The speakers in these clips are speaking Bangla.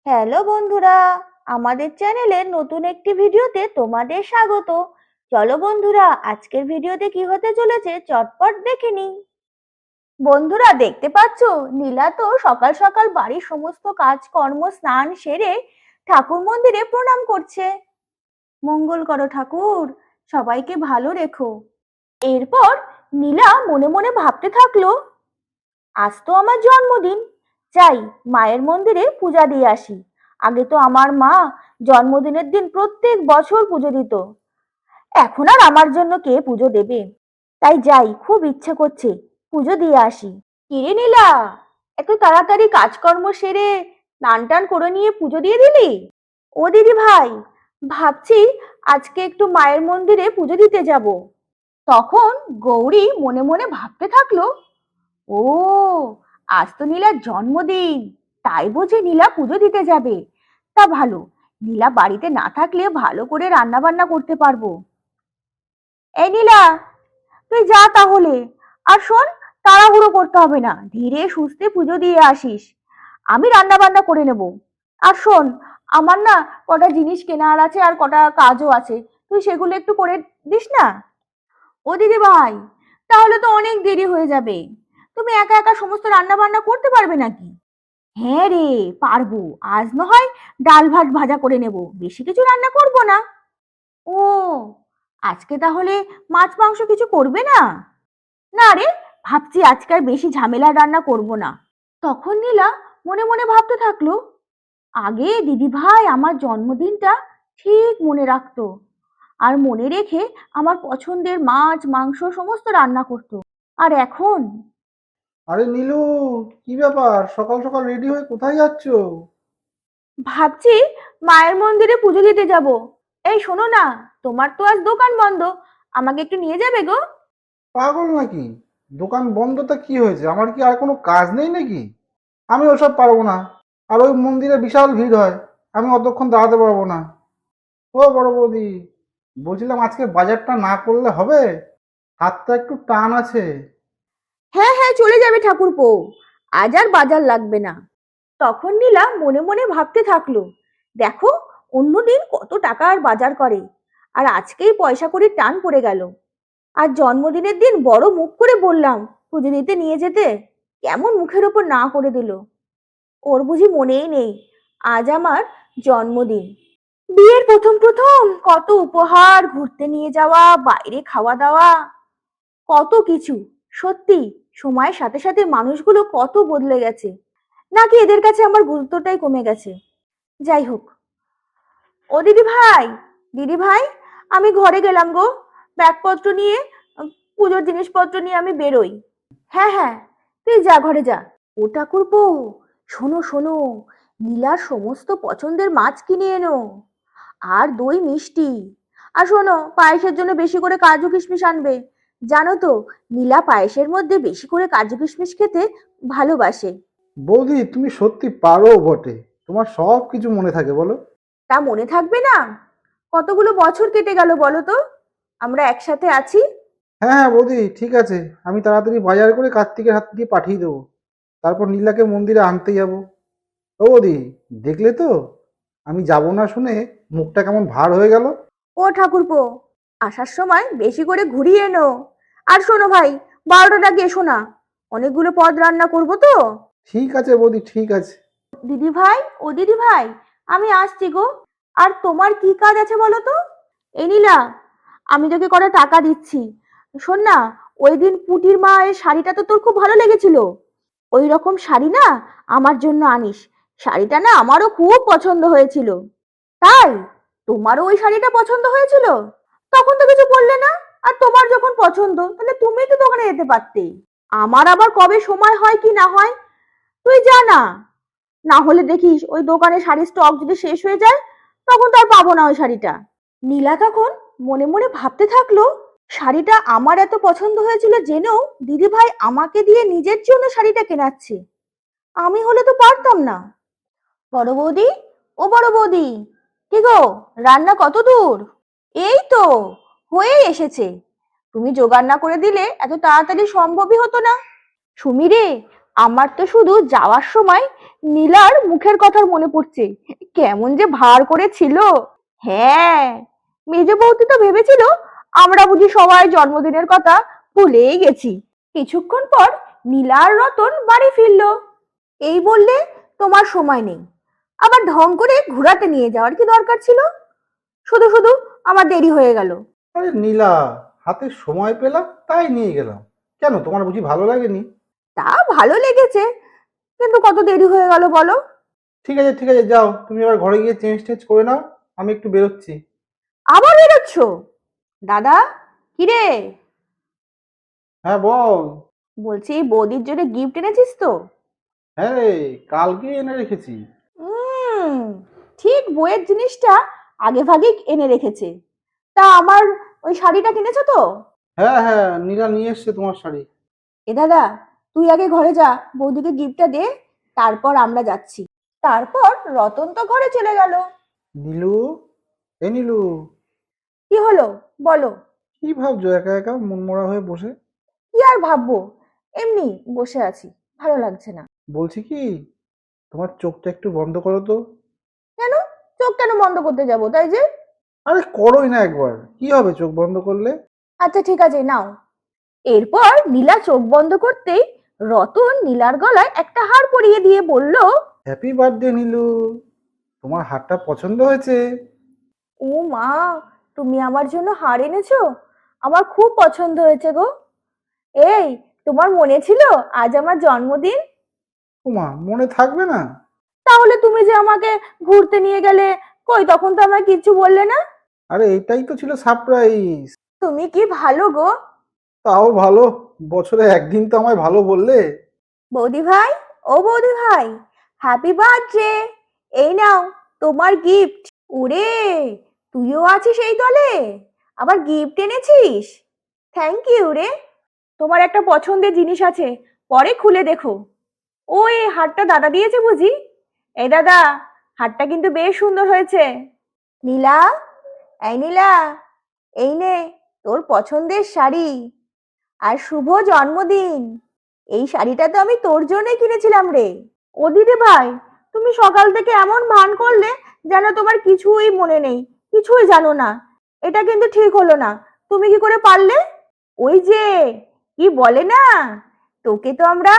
হ্যালো বন্ধুরা, আমাদের চ্যানেলের নতুন একটি ভিডিওতে তোমাদের স্বাগত। চলো বন্ধুরা, আজকের ভিডিওতে কি হতে চলেছে চটপট দেখে নিই। বন্ধুরা দেখতে পাচ্ছো, নীলা তো সকাল সকাল বাড়ির সমস্ত কাজকর্ম স্নান সেরে ঠাকুর মন্দিরে প্রণাম করছে। মঙ্গল করো ঠাকুর, সবাইকে ভালো রেখো। এরপর নীলা মনে মনে ভাবতে থাকলো, আজ তো আমার জন্মদিন, যাই মায়ের মন্দিরে পূজা দিয়ে আসি। আগে তো আমার মা জন্মদিনের দিন প্রত্যেক বছর পুজো দিত, এখন আর আমার জন্য কে পুজো দেবে? তাই যাই, খুব ইচ্ছে করছে পুজো দিয়ে আসি। কিরে নীলা, এত তাড়াতাড়ি কাজকর্ম সেরে স্নান টান করে নিয়ে পুজো দিয়ে দিলি? ও দিদি ভাই, ভাবছি আজকে একটু মায়ের মন্দিরে পুজো দিতে যাব। তখন গৌরী মনে মনে ভাবতে থাকলো, ও আজ তো নীলার জন্মদিন, তাই বুঝি নীলা পুজো দিতে যাবে। তা ভালো, নীলা বাড়িতে না থাকলে ভালো করে রান্না বান্না করতে পারবো। এই নীলা, তুই যা তাহলে। আর শোন, তাড়াহুড়ো করতে হবে না, ধীরে সুস্থে পুজো দিয়ে আসিস। আমি রান্না বান্না করে নেব। আর শোন, আমার না কটা জিনিস কেনার আছে আর কটা কাজও আছে, তুই সেগুলো একটু করে দিস না। ও দিদি ভাই, তাহলে তো অনেক দেরি হয়ে যাবে। তুমি একা একা সমস্ত রান্না বান্না করতে পারবে নাকি? হ্যাঁ রে, পারবো। আজ না হয় ডাল ভাত ভাজা করে নেব, বেশি কিছু রান্না করব না। ও, আজকে তাহলে মাছ মাংস কিছু করবে না? না রে, ভাবছি আজকে আর বেশি ঝামেলা রান্না করব না। তখন নীলা মনে মনে ভাবতে থাকলো, আগে দিদি ভাই আমার জন্মদিনটা ঠিক মনে রাখতো, আর মনে রেখে আমার পছন্দের মাছ মাংস সমস্ত রান্না করতো। আর এখন আরে নীলু, কি ব্যাপার? সকাল সকাল রেডি হয়ে কোথায় যাচ্ছো? ভাবছি মায়ের মন্দিরে পুজো দিতে যাব। এই শোনো না, তোমার তো আজ দোকান বন্ধ, আমাকে একটু নিয়ে যাবে গো? পাগল নাকি? দোকান বন্ধটা কি হয়েছে? আমার কি আর কোনো কাজ নেই নাকি? আমি ওসব পারবো না। আর ওই মন্দিরে বিশাল ভিড় হয়, আমি অতক্ষণ দাঁড়াতে পারবো না। ও বড় বৌদি, বলছিলাম আজকে বাজারটা না করলে হবে? হাতটা একটু টান আছে। হ্যাঁ হ্যাঁ, চলে যাবে ঠাকুরপো, আজ আর বাজার লাগবে না। তখন নীলা মনে মনে ভাবতে থাকলো, দেখো অন্যদিন কত টাকা আর বাজার করে, আর আজকেই পয়সা কড়ির টান পড়ে গেল। আর জন্মদিনের দিন বড় মুখ করে বললাম পুজো দিতে নিয়ে যেতে, কেমন মুখের ওপর না করে দিল। ওর বুঝি মনেই নেই আজ আমার জন্মদিন। বিয়ের প্রথম প্রথম কত উপহার, ঘুরতে নিয়ে যাওয়া, বাইরে খাওয়া দাওয়া, কত কিছু। সত্যি, সময়ের সাথে সাথে মানুষগুলো কত বদলে গেছে, নাকি এদের কাছে আমার গুরুত্বটাই কমে গেছে। যাই হোক। ও দিদি ভাই, দিদি ভাই, আমি ঘরে গেলাম গো, ব্যাগপত্র নিয়ে, পুজোর জিনিসপত্র নিয়ে আমি বেরোই। হ্যাঁ হ্যাঁ, তুই যা, ঘরে যা। ও ঠাকুরপো, শোনো শোনো, নীলার সমস্ত পছন্দের মাছ কিনে এনো, আর দই মিষ্টি। আর শোনো, পায়েসের জন্য বেশি করে কাজু কিশমিশ আনবে। জানো তো, নীলা পায়েসের মধ্যে বেশি করে কাজু কিশমিশ খেতে ভালোবাসে। বৌদি, তুমি সত্যি পারো বটে। তোমার সব কিছু মনে থাকে বলো। তা মনে থাকবে না? কতগুলো বছর কেটে গেল বলো তো, আমরা একসাথে আছি। হ্যাঁ হ্যাঁ বৌদি, ঠিক আছে। আমি তাড়াতাড়ি বাজার করে কার্তিকের হাত দিয়ে পাঠিয়ে দেবো। তারপর নীলাকে মন্দিরে আনতে যাব। ও বৌদি, দেখলে তো, আমি যাব না শুনে মুখটা কেমন ভার হয়ে গেল। ও ঠাকুরপো, আসার সময় বেশি করে ঘুরিয়ে এনো। আর শোনো ভাই, 12টার আগে এসো না, অনেকগুলো পদ রান্না করবো তো। ঠিক আছে বৌদি, ঠিক আছে। দিদি ভাই, ও দিদি ভাই, আমি আসছি গো। আর তোমার কি কাজ আছে বলো তো? এই নীলা, আমি তোকে কটা টাকা দিচ্ছি। শোন না, ওই দিন পুটির মায়ের শাড়িটা তো তোর খুব ভালো লেগেছিল, ওই রকম শাড়ি না আমার জন্য আনিস। শাড়িটা না আমারও খুব পছন্দ হয়েছিল। তাই তোমারও ওই শাড়িটা পছন্দ হয়েছিল? তখন তো কিছু বললে না। আর তোমার যখন পছন্দ, তাহলে তুমি তো দোকানে যেতে পারতে। আমার আবার কবে সময় হয় কি না হয়, তুই যা না। না হলে দেখিস ওই দোকানে শাড়ির স্টক যদি শেষ হয়ে যায়, তখন তো আর পাবো না ওই শাড়িটা। নীলা তখন মনে মনে ভাবতে থাকলো, শাড়িটা আমার এত পছন্দ হয়েছিল জেনেও দিদিভাই আমাকে দিয়ে নিজের জন্য শাড়িটা কেনাচ্ছে। আমি হলে তো পারতাম না। বড় বৌদি, ও বড় বৌদি, কি গো, রান্না কত দূর? এই তো হয়ে এসেছে, তুমি জোগাড় না করে দিলে এত তাড়াতাড়ি সম্ভবই হতো না। সুমি রে, আমার তো শুধু যাওয়ার সময় নীলার মুখের কথা মনে পড়ছে, কেমন যে ভার করেছিল। হ্যাঁ, মেজ বৌদি তো ভেবেছিল আমরা বুঝি সবাই জন্মদিনের কথা ভুলেই গেছি। কিছুক্ষণ পর নীলা আর রতন বাড়ি ফিরলো। এই বললে তোমার সময় নেই, আবার ঢং করে ঘোরাতে নিয়ে যাওয়ার কি দরকার ছিল? শুধু শুধু আমার দেরি হয়ে গেল। আরে নীলা, হাতে সময় পেলাম তাই নিয়ে গেলাম। কেন, তোমার বুঝি ভালো লাগেনি? তা ভালো লেগেছে, কিন্তু কত দেরি হয়ে গেল বলো। ঠিক আছে ঠিক আছে, যাও তুমি এবার ঘরে গিয়ে চেঞ্জ টেঞ্জ করে নাও, আমি একটু বেরোচ্ছি। আবার বেরোচ্ছ? দাদা, কিরে? হ্যাঁ বল। বলছি বৌদির জন্য গিফট এনেছিস তো? হ্যাঁ রে, কালকে এনে রেখেছি। হুম, ঠিক বইয়ের জিনিসটা আগে ভাগে এনে রেখেছে। তা আমার ওই শাড়িটা কিনেছো তো? হ্যাঁ হ্যাঁ, নীলা নিয়ে এসছে তোমার শাড়ি। এ দাদা, তুই আগে ঘরে যা, বৌদিকে গিফটটা দে, তারপর আমরা যাচ্ছি। তারপর রতন তো ঘরে চলে গেল। নীলু, এ নীলু, কি হলো বলো? কি ভাবছো একা একা মনমরা হয়ে বসে? কি আর ভাববো, এমনি বসে আছি, ভালো লাগছে না। বলছি কি, তোমার চোখটা একটু বন্ধ করো তো। কেন? চোখ কেন বন্ধ করতে যাবো, তাই যে? আরে করোই না একবার, কি হবে চোখ বন্ধ করলে? আচ্ছা ঠিক আছে, নাও। এরপর নীলা চোখ বন্ধ করতেই রতন নীলার গলায় একটা হার পরিয়ে দিয়ে বলল, হ্যাপি বার্থডে নীলু, তোমার হারটা পছন্দ হয়েছে। ও মা, তুমি আমার জন্য হার এনেছো? আমার খুব পছন্দ হয়েছে গো। এই, তোমার মনে ছিল আজ আমার জন্মদিন? ওমা, মনে থাকবে না? তাহলে তুমি যে আমাকে ঘুরতে নিয়ে গেলে, কই তখন তো আমায় কিচ্ছু বললে না। আরে এটাই তো ছিল সারপ্রাইজ। তুমি কি ভালো গো। তাও ভালো, বছরে একদিন তো আমায় ভালো বললে। বৌদি ভাই, ও বৌদি ভাই, হ্যাপি বার্থডে। এই নাও তোমার গিফট। ওরে, তুইও আছিস এই দলে, আবার গিফট এনেছিস? থ্যাংক ইউ রে। তোমার একটা পছন্দের জিনিস আছে, পরে খুলে দেখো। ও, এই হারটা দাদা দিয়েছে বুঝি? এই দাদা, হারটা কিন্তু বেশ সুন্দর হয়েছে। নীলা, এই নীলা, এই নে তোর পছন্দের শাড়ি, আর শুভ জন্মদিন। এই শাড়িটা তো আমি তোর জন্যই কিনেছিলাম রে। ও দিদি ভাই, তুমি সকাল থেকে এমন ভান করলে যেন তোমার কিছুই মনে নেই, কিছুই জানো না। এটা কিন্তু ঠিক হলো না। তুমি কি করে পারলে? ওই যে কি বলে না, তোকে তো আমরা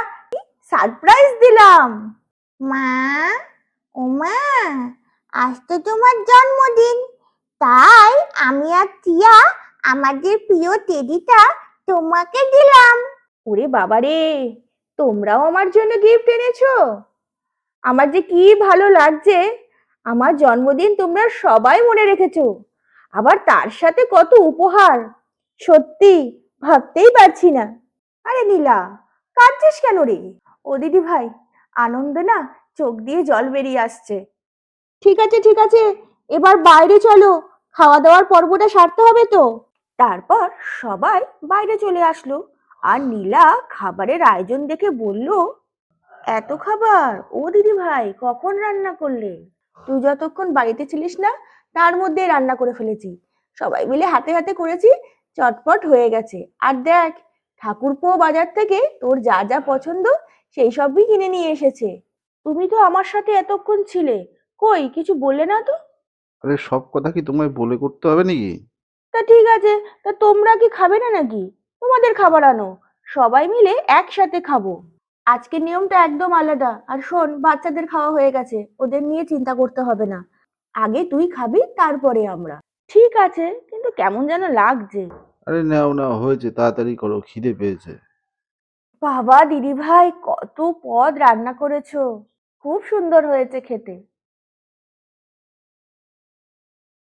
সারপ্রাইজ দিলাম। মা, ও মা, আজ তো তোমার জন্মদিন, তাই আমি আর টিয়া আমাদের প্রিয় টেডিটা তোমাকে দিলাম। ওরে বাবা রে, তোমরাও আমার জন্য গিফট এনেছো? আমার যে কি ভালো লাগছে, আমার জন্মদিন তোমরা সবাই মনে রেখেছো, আবার তার সাথে কত উপহার। সত্যি ভাবতেই পারছি না। আরে নীলা, কাঁদছিস কেন রে? ও দিদি ভাই, আনন্দে না চোখ দিয়ে জল বেরিয়ে আসছে। ঠিক আছে ঠিক আছে, এবার বাইরে চলো, খাওয়া দাওয়ার পর্বটা সারতে হবে তো। তারপর সবাই বাইরে চলে আসলো, আর নীলা খাবারের আয়োজন দেখে বলল, এত খাবার ও দিদি ভাই কখন রান্না করলে? তুই যতক্ষণ বাড়িতে ছিলিস না তার মধ্যে রান্না করে ফেলেছি, সবাই মিলে হাতে হাতে করেছি, চটপট হয়ে গেছে। আর দেখ, ঠাকুরপো বাজার থেকে তোর যা যা পছন্দ সেই সবই কিনে নিয়ে এসেছে। তুমি তো আমার সাথে এতক্ষণ ছিলে, কই কিছু বললে না তো? আরে সব কথা কি তোমায় বলে করতে হবে নাকি? তা ঠিক আছে, তা তোমরা কি খাবে না নাকি? তোমাদের খাবার আনো, সবাই মিলে একসাথে খাবো। আজকের নিয়মটা একদম আলাদা। আর শোন, বাচ্চাদের খাওয়া হয়ে গেছে, ওদের নিয়ে চিন্তা করতে হবে না। আগে তুই খাবি, তারপরে আমরা। ঠিক আছে, কিন্তু কেমন যেন লাগছে। আরে নাও নাও, হয়েছে, তাড়াতাড়ি করো, খিদে পেয়েছে। বাবা দিদি ভাই, কত পদ রান্না করেছো, খুব সুন্দর হয়েছে খেতে।